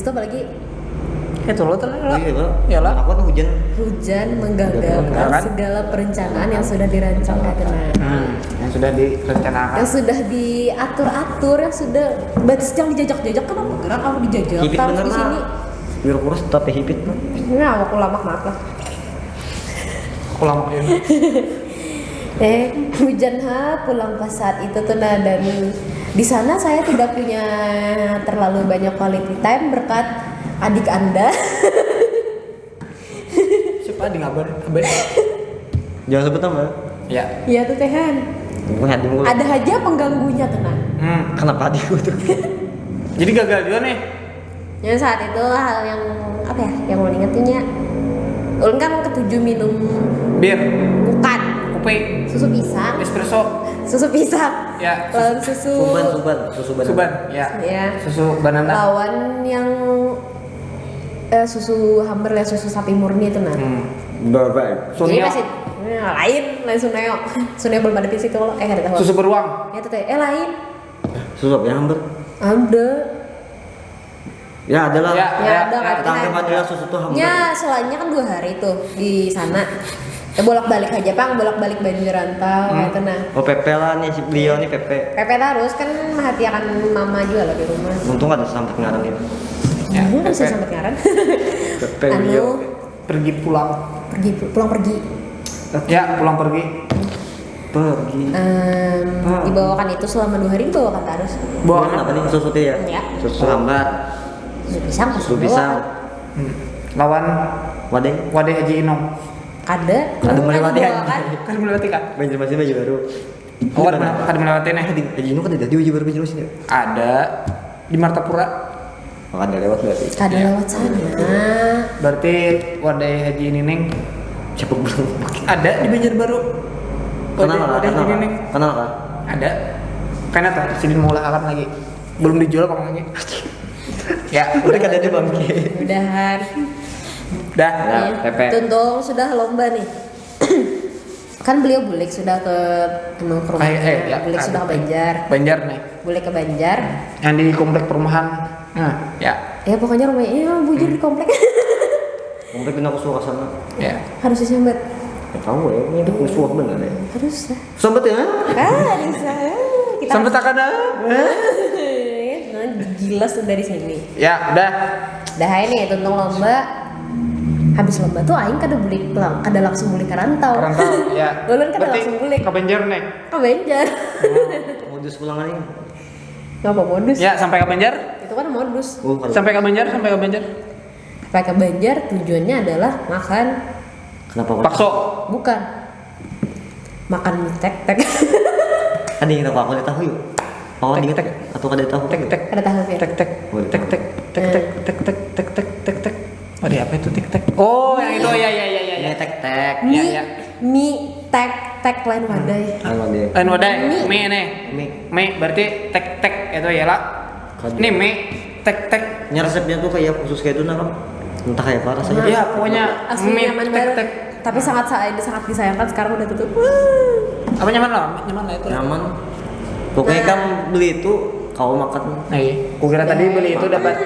itu apalagi Itu lo tuh lah. Iya lah. Aku tuh hujan menggagalkan segala perencanaan yang sudah dirancang Yang sudah direncanakan. yang sudah diatur-atur, yang sudah berarti sedang dijajak-jajak kan apa gerak kamu dijajak hipit terus bener di sini. Biar kurus tapi hipit. Nah, aku lama maaf lah. Aku lama ini. Hujan pulang pas saat itu tuh nah, dan di sana saya tidak punya terlalu banyak quality time berkat adik Anda. Siapa di ngabar? Jangan sebut nama. Ya. Iya tuh Tehan. Ada aja pengganggunya tenang. Kenapa adikku tuh? Jadi gagal juga nih. Yang saat itu hal yang apa ya? Yang mau ingetinnya. Ulun kan ketujuh minum Bir. bukan Kopi. susu pisang. Espresso. Susu pisang. Ya. Lawan susu. Suban. Ya. Ya. Susu banana. Lawan yang susu hamber ya, susu sapi murni itu nah. Bapak. Jadi Suneo. masih lain Suneo. Suneo belum ada di situ loh. Enggak ada tahu. Susu beruang. Ya tuh lain. Susu apa yang hambar? Ada. Ya adalah. Ya, ada kan. Kita anggap adalah susu tuh hambar. Ya, soalnya kan 2 hari tuh di sana. Ya bolak-balik aja, Pang, bolak-balik Banjir Rantau gitu nah. Oh Pepe lah nih si beliau nih Pepe. Pepe terus kan merhatiakan mama juga lah di rumah. Untung ada sampai ngarang ini. Ya, Kan bisa Pepe. sampai ngaran. Pepe beliau. Pergi pulang. pulang pergi. Ya, pulang pergi. Pergi. Dibawakan itu selama 2 hari dibawakan terus. Bawa apa nih susu teh ya? Ya. Susu hambar. Susu pisang. Susu pisang. Lawan Wadeng. Wade Haji Inom. Ada melewati dibawakan. Kan melewati kan? Banjir masih baju baru. Oh, ada melewati nih. Haji Inu kan tidak di baju baru banjir masih. Ada di Martapura. Makan dia lewat berarti. Ada lewat sana. Berarti Wade Haji Nining Siapa bilang? ada di Banjarbaru. Kenal lah, Wade Haji Nining. kenal kan? Ada. Karena tuh sini mau akan lagi. Belum dijual kok lagi. Ya, Udah kan ada bangke. Udahan. Dah. Ya, Pepe. Tuntung sudah lomba nih. Kan beliau bulik sudah ke rumah Ya, bulik sudah ke Banjar. Banjar nih. Bulik ke Banjar. Yang di komplek perumahan. Nah, ya. Ya pokoknya rumahnya bujur di komplek. Komplek pindah ke suara sana. Ya. Harus disambat. Ya tahu ya, ini tuh suara bener ya. Harus lah. Sambat ya? Bisa. Kita Sampai tak ada. gilas tuh dari sini. Ya, udah. Dah ini tuntung lomba. Habis lomba tuh aing kada bulik pulang, kada langsung bulik ke rantau. Rantau, ya. Ulun kada Berarti langsung bulik ke Banjar nih. ke Banjar. Modus pulangan ini. Ngapa modus? Ya, sampai ke Banjar. Itu kan modus. Sampai ke Banjar. Sampai ke Banjar tujuannya adalah makan. Kenapa? Bakso. Bukan. Makan mie tek-tek. Ada yang tahu aku ada tahu yuk. Oh, Tek, dingin tek. atau kada tahu? Tek tek Ada tahu ya? tek tek tek tek tek tek tek tek tek tek tek tek. Oh, apa itu tek tek? Oh, yang itu ya. Ini tek-tek. Ya, ya. Mie tek-tek lain wadai. Halo deh. Lain wadah, mie nih. Mie. Mie berarti tek tek itu ya lah. Ini mie tek tek. Ini resepnya tuh kayak khusus kayak itu kan. Entah kayak apa rasanya. Ya, pokoknya Asli mie nyaman tek banget. tek. Tapi sangat disayangkan sekarang udah tutup. Apa nyaman lah? Nyaman lah itu. Nyaman. Pokoknya kan beli itu kau makan. Nah, iya. Kukira tadi beli itu dapat.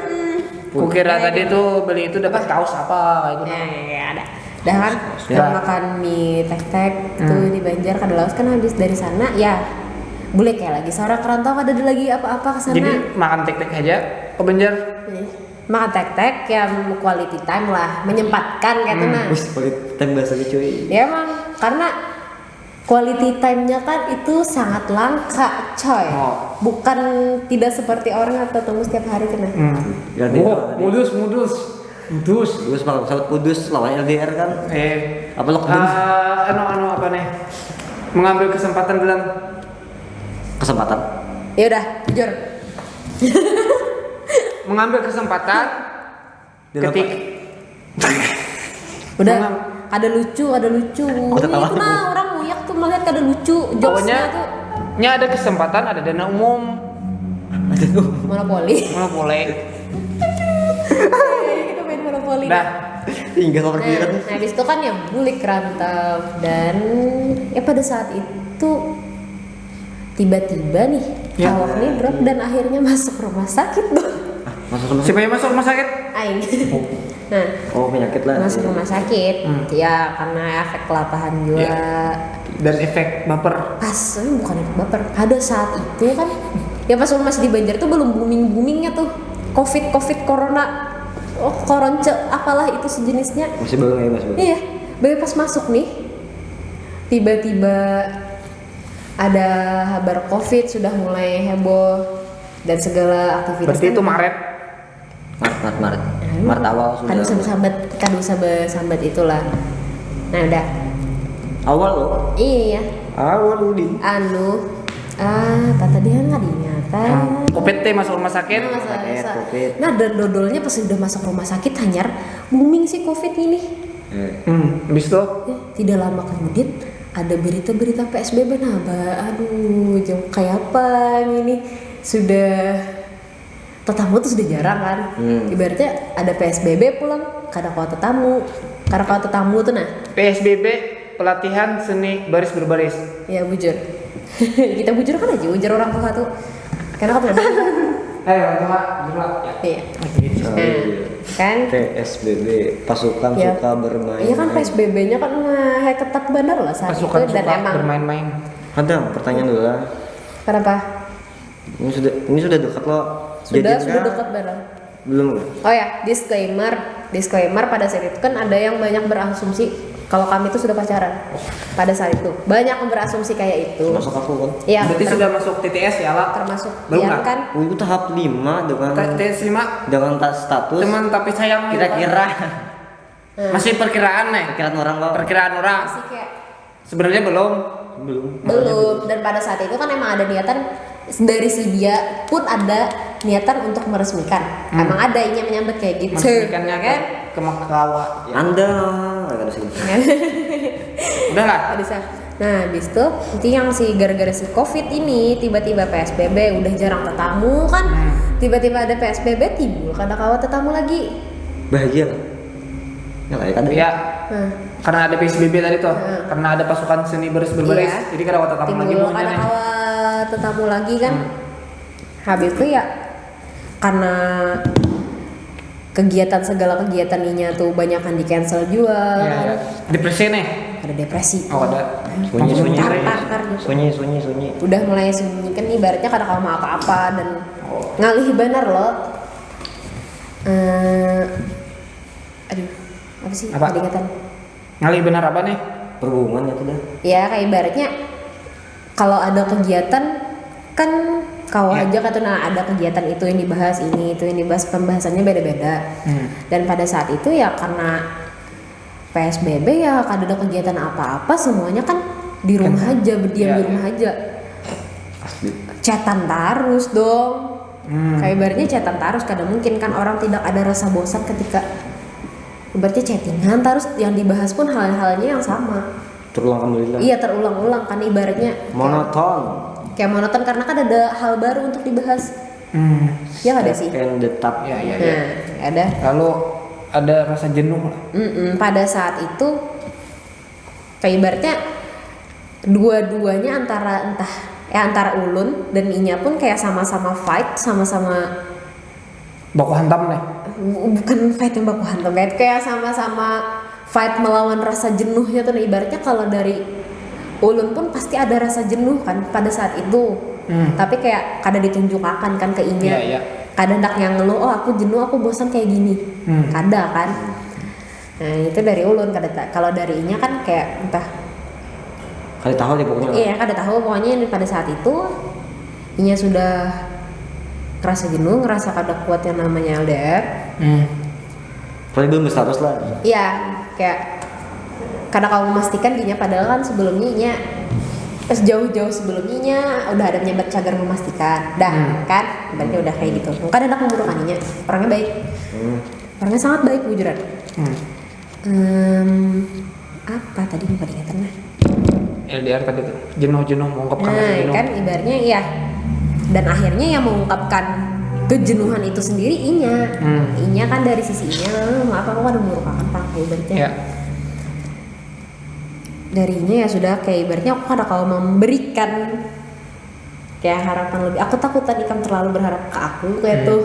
Kukira tadi tuh beli itu dapat kaos apa kayak gitu. Ya ada. Dah kan Ya. makan mie tek-tek tuh di Banjar kada laos kan habis dari sana ya. Boleh kayak lagi seorang kerantau kada ada lagi apa-apa ke sana. Jadi makan tek tek aja ke Banjar. Makan tek-tek yang quality time lah, menyempatkan kayak gitu nah. Wis pakai tem bahasa cuy. Ya emang karena quality time-nya kan itu sangat langka, coy. Oh. Bukan tidak seperti orang atau temu setiap hari kan. Ganti Modus. Terus makan pesawat Kudus lawan LDR kan. Apa lockdown? Anu apa nih? Mengambil kesempatan dalam Kesempatan. Ya udah, jujur. mengambil kesempatan ketik Udah ada lucu. Udah tahu. Itu mah orang muyak tuh melihat kada lucu. pokoknya Jokesnya tuh nya ada kesempatan ada dana umum monopoli. boleh Kita main monopoli. dah Hingga kau Nah, perkirakan. habis itu kan ya bulik rantau dan ya pada saat itu tiba-tiba nih Ya. awak nih drop dan akhirnya masuk rumah sakit dong. Siapa yang masuk rumah sakit? Aing. Nah, Oh penyakit lah. masuk rumah sakit. Ya karena efek kelapahan juga. Ya. Dan efek baper. Pas, bukan efek baper. Pada saat itu kan, ya pas masih di Banjar tuh belum boomingnya tuh COVID, corona, koronce, apalah itu sejenisnya. Masih baru ya mas. Iya, baru pas masuk nih, tiba-tiba ada kabar COVID sudah mulai heboh dan segala aktivitas. Berarti itu Maret. Maret awal sudah. Kan bisa bersambat itulah. Nah udah. Awal loh. Iya. Awal Udin. Kata dia nggak diingatan. COVID masuk rumah sakit. COVID. Nah dan dodolnya pas udah masuk rumah sakit hanyar booming sih COVID ini. Habis itu Tidak lama kemudian ada berita-berita PSBB. Nah, aduh, jauh kayak apa ini sudah tetamu tuh sudah jarang kan. Ibaratnya ada PSBB pulang kada kau tetamu. Karena kalau tetamu tuh nah. PSBB pelatihan seni baris berbaris. Ya bujur. Kita bujur kan aja, bujur orang tua tuh. Karena kan ada. Orang tua, bujur. Iya. Iya. Kan PSBB pasukan ya. suka bermain. Iya kan PSBB-nya kan ketat benar lah saat Pasukan itu dan suka emang. bermain-main. Ada pertanyaan dulu lah. Kenapa? Ini sudah dekat loh. Sudah dekat benar. Belum kan? Oh ya, disclaimer pada saat itu kan ada yang banyak berasumsi kalau kami itu sudah pacaran. Pada saat itu banyak yang berasumsi kayak itu. Masuk aku kan. Iya. Berarti sudah masuk TTS ya lah. termasuk Belum ya nggak? kan? Oh, itu tahap 5 dengan TTS 5 dengan status teman tapi sayang kira-kira masih perkiraan nih. perkiraan orang loh. Perkiraan orang. Masih kayak Sebenarnya belum. belum dan pada saat itu kan emang ada niatan dari si dia pun ada niatan untuk meresmikan. Emang ada ingin menyambut kayak gitu. Meresmikannya kan? ke Makawa. Anda nggak ada sih. Udah lah. Bisa. Nah, habis itu yang si gara-gara si COVID ini tiba-tiba PSBB udah jarang tetamu kan. Tiba-tiba ada PSBB timbul kada kawa tetamu lagi. Bahagia lah. Ya lah ya kan. Iya. Nah, Karena ada PSBB tadi tuh. Karena ada pasukan seni baris berbaris. Iya. Jadi kada waktu tamu lagi timbul maunya kada nih. kawa tetamu lagi kan. Habis itu ya karena segala kegiatan inya tuh banyak kan di cancel juga. Iya, iya. Depresi nih. Ada depresi. Oh, ada. Sunyi. Tar gitu. Sunyi. Udah mulai sunyi kan ibaratnya kada kamu apa-apa dan ngalih bener loh. Aduh, apa sih? Apa? Keringatan. Ngalih benar apa nih? Perhubungan ya tuh dah. Ya kayak ibaratnya kalau ada kegiatan kan kau Ya. aja kata nah ada kegiatan itu yang dibahas ini itu yang dibahas pembahasannya beda-beda. Dan pada saat itu ya karena PSBB ya kada ada kegiatan apa-apa semuanya kan di rumah aja berdiam Ya, di rumah aja. Chatan terus dong. Kayak ibaratnya chatan terus kadang mungkin kan orang tidak ada rasa bosan ketika berarti chattingan terus yang dibahas pun hal-halnya yang sama. Terulang kembali lah. Iya terulang-ulang kan ibaratnya Monoton. kayak monoton karena kan ada hal baru untuk dibahas. Ya nggak ada sih. And the top. Ya, ya, ya. Nah ada. Lalu ada rasa jenuh lah. Pada saat itu kayak ibaratnya dua-duanya antara Ulun dan Inya pun kayak sama-sama fight, sama-sama Baku hantam nih. bukan fight yang baku hantam kayak sama-sama fight melawan rasa jenuhnya tuh. Nah, ibaratnya kalau dari Ulun pun pasti ada rasa jenuh kan pada saat itu. Tapi kayak kada ditunjukkan kan ke Inya. Iya, iya. Kada hendak yang ngeluh, oh aku jenuh, aku bosan kayak gini. Kada kan. Nah, itu dari Ulun kalau dari Inya kan kayak entah Kali tahu deh pokoknya. iya, kada tahu pokoknya pada saat itu Inya sudah ngerasa jenuh, ngerasa kada kuat yang namanya LDR. Paling belum berstatus lah. Iya, kayak karena kamu memastikan Inya padahal kan sebelumnya Inya pas jauh-jauh sebelumnya udah ada menyambat cagar memastikan. Dah, kan? Berarti udah kayak gitu. Kan hendak membunuhkan Inya. Orangnya baik. Orangnya sangat baik bujuran. Apa tadi mau dikatakan nah? LDR tadi tuh jenuh-jenuh mengungkapkan rasa Nah, jenuh. kan ibaratnya iya. Dan akhirnya yang mengungkapkan kejenuhan itu sendiri Inya. Inya kan dari sisi Inya, maaf aku kan merupakan pakai ibaratnya. Ya. Dari Inya ya sudah kayak ibaratnya aku kada kalau memberikan kayak harapan lebih. Aku takutan Ikam terlalu berharap ke aku kayak tuh.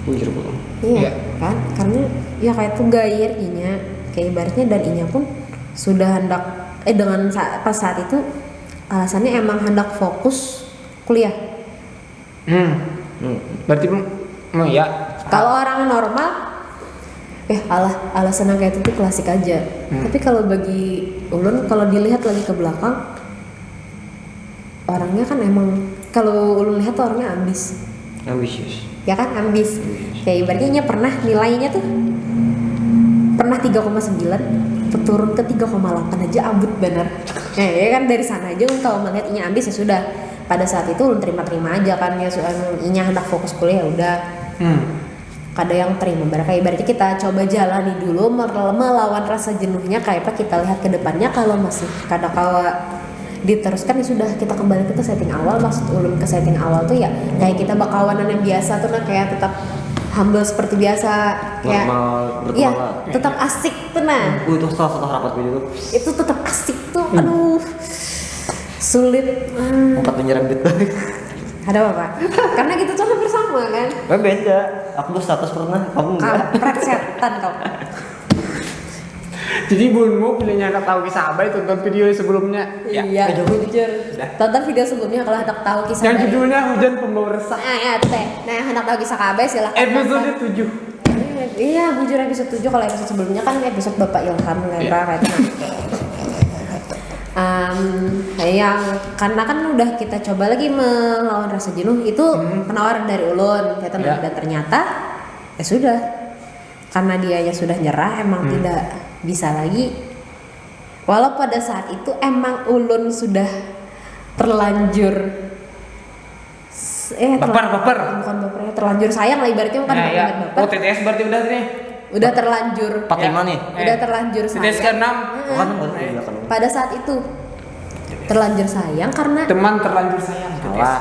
Bujur belum. Iya kan, karena ya kayak tuh gair inya, kayak ibaratnya dan inya pun sudah hendak dengan pas saat itu alasannya emang hendak fokus kuliah. Berarti ya. Kalau orang normal, alasan yang kayak itu tuh klasik aja. Tapi kalau bagi ulun, kalau dilihat lagi ke belakang, orangnya kan emang kalau ulun lihat tuh orangnya Ambisius. ya kan ambis. Kayak ibaratnya pernah nilainya tuh pernah 3,9 turun ke 3,8 aja abut bener. Ya kan dari sana aja kalau melihat inya ambis ya sudah. Pada saat itu ulun terima-terima aja kan ya inya hendak fokus kuliah udah. Kada yang terima kayak ibaratnya kita coba jalani dulu melawan rasa jenuhnya kayak apa kita lihat ke depannya kalau masih kada kawa diteruskan ya sudah kita kembali ke setting awal. Maksud ulun ke setting awal tuh ya kayak kita bakawanan yang biasa tuh kayak tetap humble seperti biasa kayak iya tetap asik tuh itu salah satu harapan gue juga itu tetap asik tuh aduh sulit tempat menyerempet ada apa Pak? Karena gitu tuh hampir sama kan beda aku berstatus pernah kamu enggak kampret setan kau. Jadi bunmu pilihnya hendak tahu kisah Abai tonton video sebelumnya. Iya, jujur. Tonton video sebelumnya kalau hendak tahu kisah yang Abai. judulnya Hujan Pembawa Resah. Nah, hendak tahu kisah Abai silahkan. Episode 7. Iya, bujur episode 7. Kalau episode sebelumnya kan episode Bapak Ilham kan kayak itu. Yang karena kan udah kita coba lagi melawan rasa jenuh itu penawaran dari ulun dan ternyata ya sudah karena dia ya sudah nyerah emang tidak bisa lagi walau pada saat itu emang ulun sudah terlanjur baper bukan baper ya terlanjur sayang lah ibaratnya bukan baper. TTS berarti udah nih udah terlanjur 45 nih udah terlanjur sayang TTS ke-6 pada saat itu terlanjur sayang karena teman terlanjur sayang salah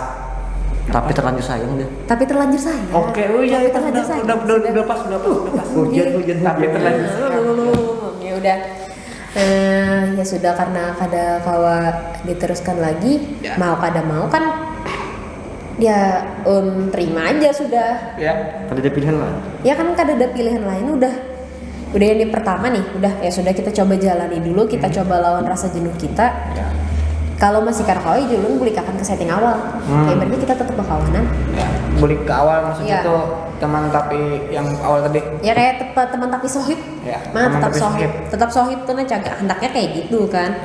tapi terlanjur sayang deh oke iya udah pas hujan tapi terlanjur ya udah ya sudah karena kada kawa diteruskan lagi mau kada mau kan ya terima aja sudah ya kada ada pilihan lain ya kan kada ada pilihan lain udah yang di pertama nih udah ya sudah kita coba jalani dulu kita coba lawan rasa jenuh kita kalau masih karakawai julun balik akan ke setting awal kayak berarti kita tetap bakawanan balik ke awal maksudnya tuh teman tapi yang awal tadi ya kayak teman tapi sohib tetap sohib tuh cagak hendaknya kayak gitu kan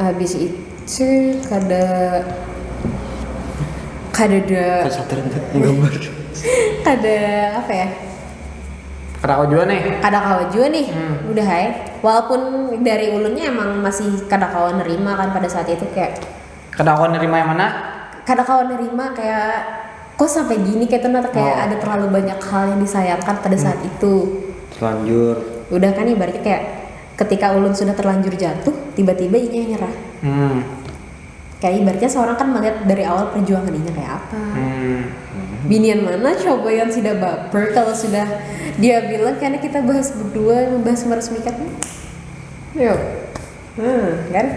habis itu kada apa ya kada kawa juga nih udah hai walaupun dari ulunnya emang masih kada kawa nerima kan pada saat itu kayak kada kawa nerima yang mana kada kawa nerima kayak kok sampai gini kayak ternyata kayak ada terlalu banyak hal yang disayangkan pada saat itu terlanjur udah kan ibaratnya kayak ketika ulun sudah terlanjur jatuh tiba-tiba inya nyerah kayak ibaratnya seorang kan melihat dari awal perjuangan inya kayak apa binian mana coba yang sudah baper kalau sudah dia bilang karena kita bahas berdua membahas meresmikan yuk kan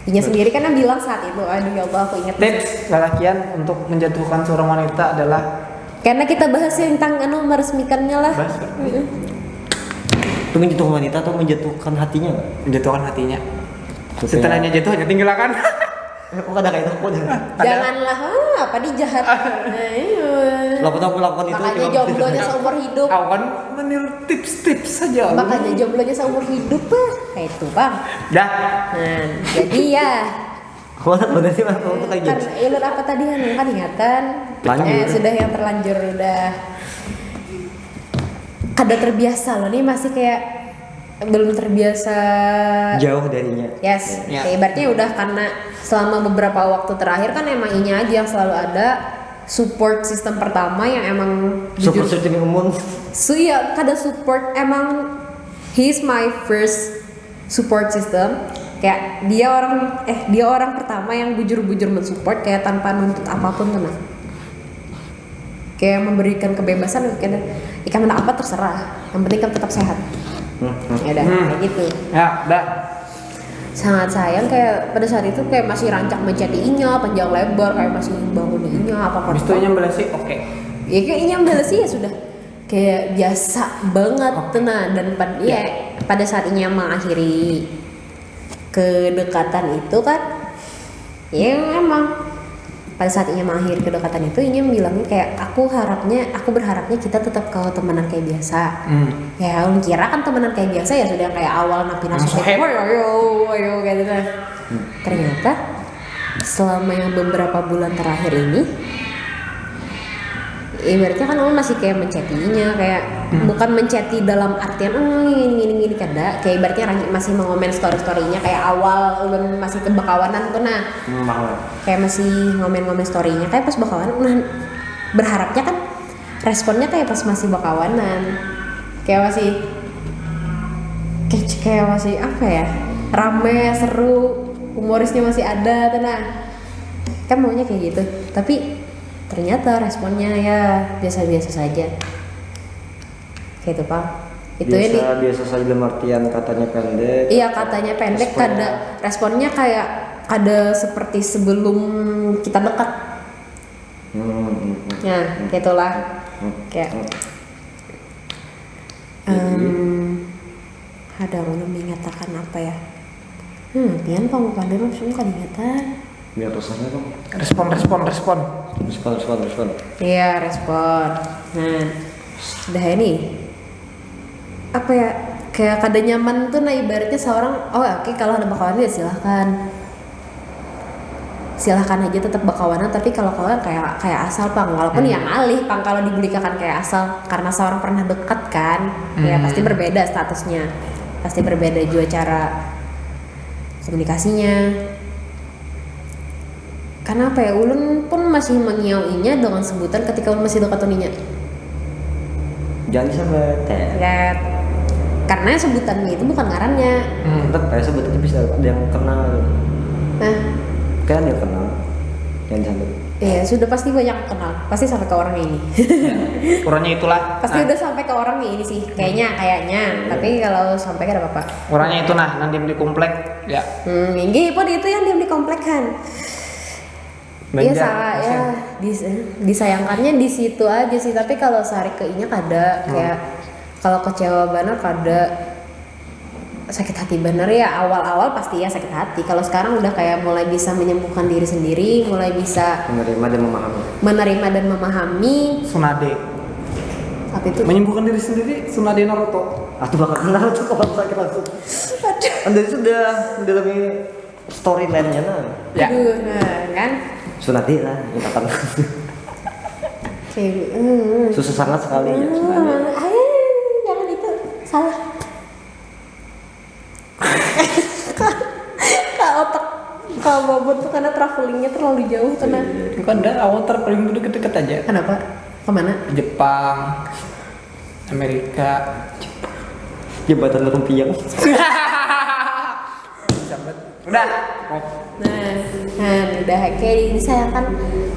inya sendiri kan yang bilang saat itu aduh ya Allah aku ingat tips lelakian untuk menjatuhkan seorang wanita adalah karena kita bahas tentang meresmikannya lah itu menjatuhkan wanita atau menjatuhkan hatinya nggak? Menjatuhkan hatinya setelahnya jatuh hanya tinggalkan kok ada kayak itu janganlah apa nih jahat lakukan itu makanya jomblonya seumur hidup awan meniru tips-tips saja makanya jomblonya seumur hidup kayak itu bang dah jadi ya bener sih mas untuk kayak gitu ilur apa tadi kan ingatan sudah yang terlanjur udah kada terbiasa loh nih masih kayak belum terbiasa jauh darinya yes ibaratnya udah karena selama beberapa waktu terakhir kan emang inya aja yang selalu ada support system pertama yang emang support system umum ya kada support emang he's my first support system kayak dia orang pertama yang bujur-bujur mensupport kayak tanpa nuntut apapun tuh nah kayak memberikan kebebasan ikan apa terserah yang penting kan tetap sehat ya udah kayak gitu ya udah sangat sayang kayak pada saat itu kayak masih rancak mencet inya panjang lebar kayak masih bangun inya apa Bistunya belasi oke Ya kayaknya balas ya sudah kayak biasa banget nah, dan pada saat Inya mengakhiri kedekatan itu kan ya memang pada saat Inya mengakhiri kedekatan itu Inya bilangnya kayak aku berharapnya kita tetap kalau temenan kayak biasa. Ya lu kira kan temenan kayak biasa ya sudah kayak awal napi-napi ayo kayak gitu. Ternyata selama yang beberapa bulan terakhir ini ibaratnya kan Ulun masih kayak mencetinya kayak bukan menceti dalam artian gini kada kayak ibaratnya masih mengomen story-storynya kayak awal Ulun masih ke bakawanan tuh nah kayak masih ngomen-ngomen storynya kayak pas bakawanan nah berharapnya kan responnya kayak pas masih bakawanan kayak masih apa ya rame seru humorisnya masih ada tuh nah kan maunya kayak gitu tapi ternyata responnya ya biasa-biasa saja kayak itu Pak itu biasa saja dalam artian katanya pendek iya katanya pendek responnya kayak ada seperti sebelum kita dekat ya kayak itulah kayak ada orang mengatakan apa ya pian kamu pandai langsung kan ingatan biar rasanya dong respon iya respon nah udah ini apa ya kayak kada nyaman tuh nah ibaratnya seorang oke, kalau ada bakawan ya silahkan aja tetap bakawanan tapi kalau kalian kayak asal Pang walaupun yang alih Pang kalau dibulikakan kayak asal karena seorang pernah dekat kan ya pasti berbeda statusnya pasti berbeda juga cara komunikasinya. Karena apa ya, Ulun pun masih mengiauinya dengan sebutan ketika Ulun masih dekat Uninya. Jangan sampai Tet. Karena sebutannya itu bukan ngarannya. Tetap kayak sebutannya bisa ada yang kenal. Nah, kan dia kenal. Jangan sampai. Iya, sudah pasti banyak kenal. Pasti sampai ke orang ini. Orangnya itulah. Pasti udah sampai ke orang ini sih. Kayaknya. Tapi kalau sampai kan apa-apa. Orangnya itu nah, nanti di komplek ya. Minggi pun itu yang di komplek kan. Iya salah ya, disayangkannya di situ aja sih. Tapi kalau sehari keinnya kada kayak kalau kecewa bener kada sakit hati bener ya awal-awal pasti ya sakit hati. Kalau sekarang udah kayak mulai bisa menyembuhkan diri sendiri, mulai bisa menerima dan memahami. Tsunade. Apa itu? Menyembuhkan diri sendiri, Tsunade Naruto. Aku bakal kenal tuh kalau sakit langsung. Anda sudah mendalami storyline-nya nah. Ya. Aduh, nah kan? Tsunade lah, katakan. Susah sangat sekali ya Tsunade. Jangan itu salah. Otak bobot tuh karena travelingnya terlalu jauh karena. Bukan dah, awal paling deket-deket aja. Kenapa? Kemana? Jepang, Amerika, Jembatan Lempiang. Udah. Nah, udah kayak disayangkan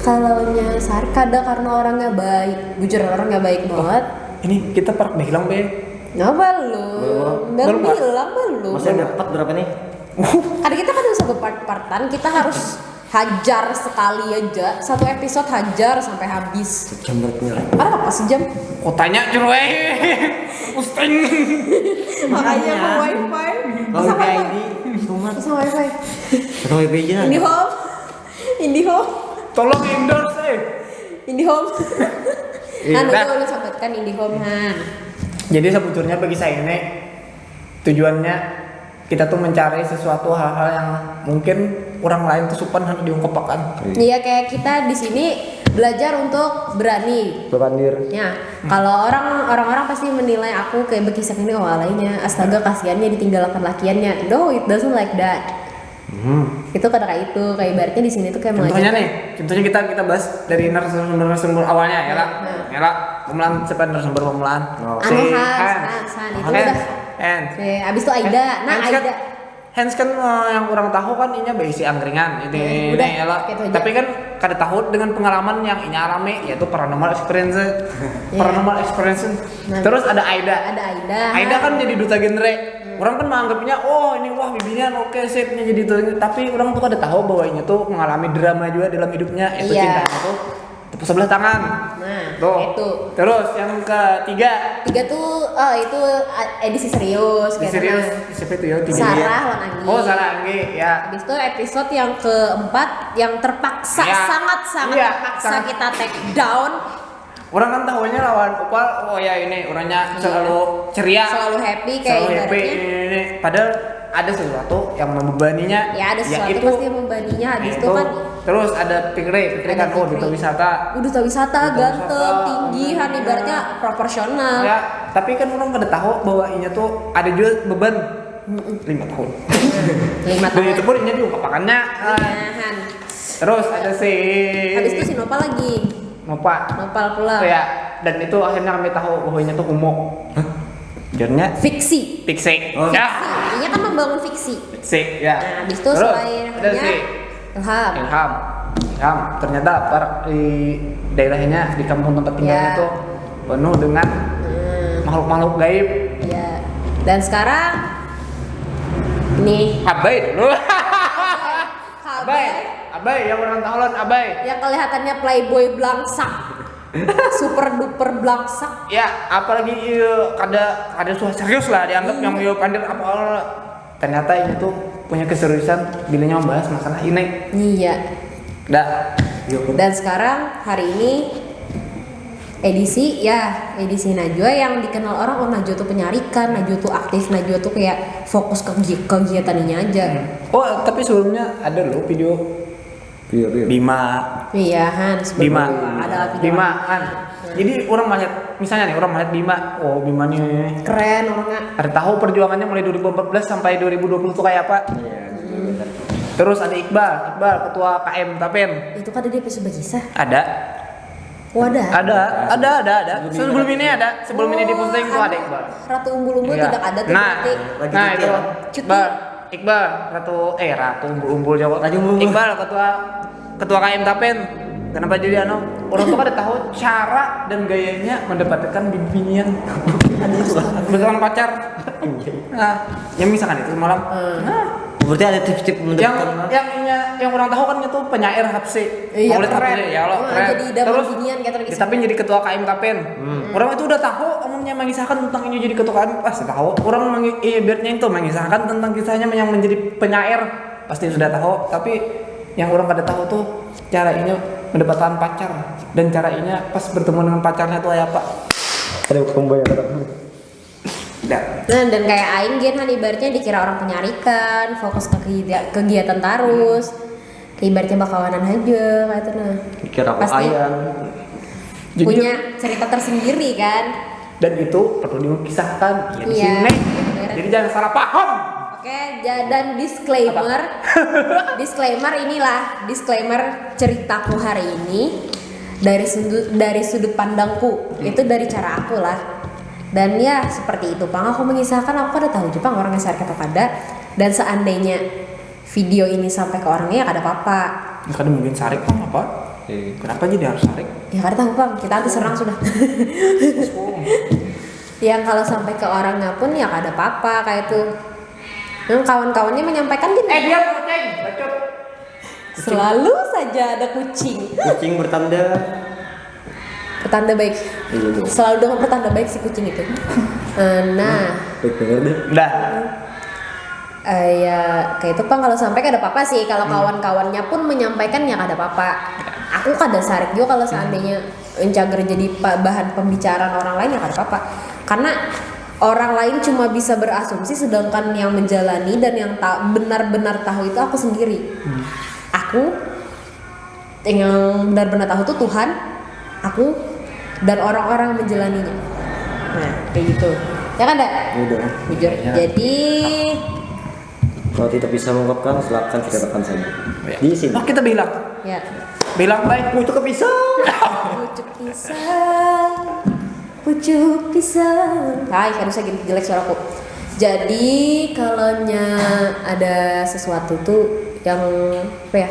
kalau nyasar kada karena orangnya baik, jujur orangnya baik banget. Ini kita bilang be. Nggak belum bilang. Masih ada part berapa nih? Karena kita kan bisa berpart-partan, kita harus hajar sekali aja, satu episode hajar sampai habis. Sejam berarti. Apa sejam? Kotanya cuy. Pusing. Makanya ke wifi. Kalau kayak ini, Sama wifi. sama wifi aja. IndiHome. Tolong endorse IndiHome. Kan Udah. udah lu sampaikan IndiHome Han. Jadi sebetulnya bagi saya ini tujuannya kita tuh mencari sesuatu hal-hal yang mungkin orang lain tuh supan harus diungkapkan. Iya, kayak kita di sini belajar untuk berani. Berpandir. Ya, kalau orang-orang pasti menilai aku kayak bekisah ini lainnya, astaga kasihannya ditinggalkan lakiannya. No, it doesn't like that. Itu kayak itu, kayak ibaratnya di sini tuh kayak Contohnya kita bahas dari narasumber awalnya ya lah. Ya lah, pemelan siapa narasumber pemelan? Han itu udah. Abis itu Aida. Nah, Aida. Hans kan yang kurang tahu kan inya berisi angkringan ini udah, ya lah. gitu aja. Tapi kan kada tahu dengan pengalaman yang inya alami yaitu paranormal experience. Nah, Terus ada Aida. Aida kan jadi duta genre. Orang kan menganggapnya ini wah bibinya oke sipnya jadi duta. Tapi orang tuh kada tahu bahwa inya tuh mengalami drama juga dalam hidupnya yaitu cintanya tuh tepuk sebelah tangan. Nah, Tuh. itu. Terus yang ketiga. Tiga tuh, itu edisi serius. kayak Serius. mana? Siapa itu ya? Tiga. Sarah Wan Anggi. Oh, Sarah Anggi, ya. Habis itu episode yang keempat yang terpaksa, Ya. sangat Iya, terpaksa sangat. kita take down. Orang kan tahunya lawan Upal, oh ya ini orangnya selalu ceria, Selalu happy kayak selalu happy ibaratnya. ini. Padahal ada sesuatu yang membebaninya. Ya ada sesuatu itu, pasti yang membandingnya. Habis itu kan terus ada Fikri ada kan, oh Fikri. duta wisata. Duta wisata, Duta ganteng, wisata, tinggi, kan iya. ibaratnya proporsional. Ya, tapi kan orang pada tahu bahwa inya tuh ada juga beban 5 tahun. 5 Dan tahun. itu pun inya diungkapkannya. Nah, Terus ada si habis itu si Nopal lagi. Nopal pula. Oh ya, dan itu akhirnya kami tahu bahwa inya tuh homo. Jadinya Fiksi. fiksi. Oh. Ya. Ini kan membangun fiksi. Fiksi, ya. Nah, habis itu Terus, selain ada si Ilham. Ilham. Ternyata di daerahnya di kampung tempat tinggalnya Ya. tuh penuh dengan makhluk-makhluk gaib. Ya. Dan sekarang nih Abai dulu. Abai Abai yang orang tahun Abai. yang kelihatannya playboy belangsak. Super duper belangsak. Ya, apalagi ada suara serius lah dianggap yang pandir apa ternyata ini tuh punya keseriusan bilanya membahas masalah ini. Iya. Dah. Dan sekarang hari ini edisi Najwa yang dikenal orang, oh Najwa tuh penyarikan, Najwa tuh aktif, Najwa tuh kayak fokus ke kegiatannya aja. Oh, tapi sebelumnya ada loh video Bima. Iya Han, Bima. ada video Bima kan. Jadi orang melihat misalnya nih orang melihat Bima, oh Bima nih keren orangnya. ada tahu perjuangannya mulai 2014 sampai 2020 tuh kayak apa. Terus ada Iqbal ketua KM Tapen. Itu kan ada di episode kisah. Ada. Oh ada. Ada. Sebelum ini ada. Sebelum ini diposting tuh ada Iqbal. Ratu Umbul-Umbul Iya. tidak ada tuh Nah, berarti. nah itu Cuti. Iqbal Ratu Umbul Jawa. Ratu Umbul. Iqbal ketua KM Tapen. Kenapa jadi orang tuh pada tahu cara dan gayanya mendapatkan bibinian bersama pacar. Nah, yang misalkan itu malam. Nah, Berarti ada tips-tips yang orang tahu kan itu penyair Hapsi. Iya, Maulid keren. Hapsi, ya Allah, Oh, keren. jadi dapat Terus binian kayak tadi tapi jadi ketua KM Tapen. Orang itu udah tahu omongnya mengisahkan tentang ini jadi ketua KM pasti tahu. Orang biarnya itu mengisahkan tentang kisahnya yang menjadi penyair pasti sudah tahu. Tapi yang orang kada tahu tuh cara ini mendapatkan pacar dan cara ini pas bertemu dengan pacarnya tuh kayak apa. Ada pembayaran. Udah. Nah, dan kayak aing gen kan ibaratnya dikira orang penyarikan, fokus ke kegiatan terus. Kayak ibaratnya bakawanan aja kayak itu nah. Kira aku Pasti ayam. Jadi- punya cerita tersendiri kan. Dan itu perlu dikisahkan ya di Iya. sini. Jadi jangan salah paham. Oke, dan disclaimer inilah disclaimer ceritaku hari ini dari sudut pandangku, itu dari cara aku lah. Dan ya seperti itu, Pang, aku mengisahkan aku ada tahu Jepang orang yang share kata pada, dan seandainya video ini sampai ke orangnya ya kada apa-apa. Kadang mungkin sarik Bang, apa? Kenapa jadi harus sarik? Ya kada tahu Bang, kita anti serang sudah. Yang kalau sampai ke orangnya pun ya kada apa-apa kayak itu. Yang kawan-kawannya menyampaikan gini. Dia kucing, bacot. Selalu saja ada kucing. Kucing bertanda. Petanda baik. Iya dong. Selalu dengan petanda baik si kucing itu. Nah, Baik denger deh. Udah. ya kayak itu Pang, kalau sampai kada apa-apa sih. Kalau kawan-kawannya pun menyampaikan ya kada apa-apa. Aku kada sarik juga kalau seandainya encager jadi bahan pembicaraan orang lain ya kada apa-apa. Karena orang lain cuma bisa berasumsi, sedangkan yang menjalani dan yang benar-benar tahu itu aku sendiri. Aku yang benar-benar tahu tuh Tuhan, aku dan orang-orang yang menjalaninya. Nah, kayak gitu. Ya kan, Dak? Udah. Jujur. Ya. Jadi Kalau tidak bisa mengungkapkan, silakan ceritakan saja. Di sini. Nah, kita bilang ya, baik. Itu kepisah. pucuk pisang. Hai, harusnya gini jelek suaraku. Jadi kalau ada sesuatu tuh yang apa ya?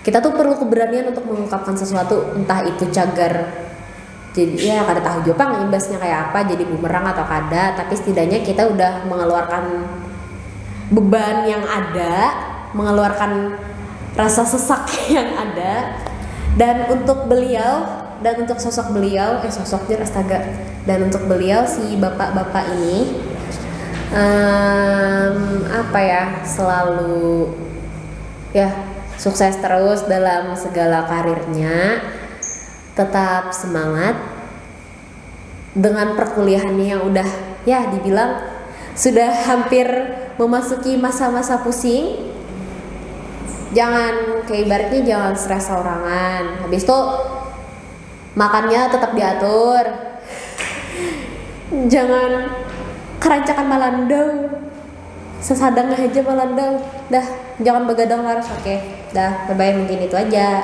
Kita tuh perlu keberanian untuk mengungkapkan sesuatu, entah itu cagar. Jadi ya kada tahu Jepang imbasnya kayak apa, jadi bumerang atau kada, tapi setidaknya kita udah mengeluarkan beban yang ada, mengeluarkan rasa sesak yang ada, Dan untuk beliau dan untuk sosok beliau, sosoknya astaga. Dan untuk beliau si bapak-bapak ini apa ya, selalu ya sukses terus dalam segala karirnya, tetap semangat dengan perkuliahannya yang udah ya dibilang sudah hampir memasuki masa-masa pusing. Jangan kayak ibaratnya jangan stres sorangan. Habis itu makannya tetap diatur. Jangan kerancakan malandau. Sesadang aja malandau. Dah, jangan begadang terus. Oke. Dah, bye-bye, mungkin itu aja.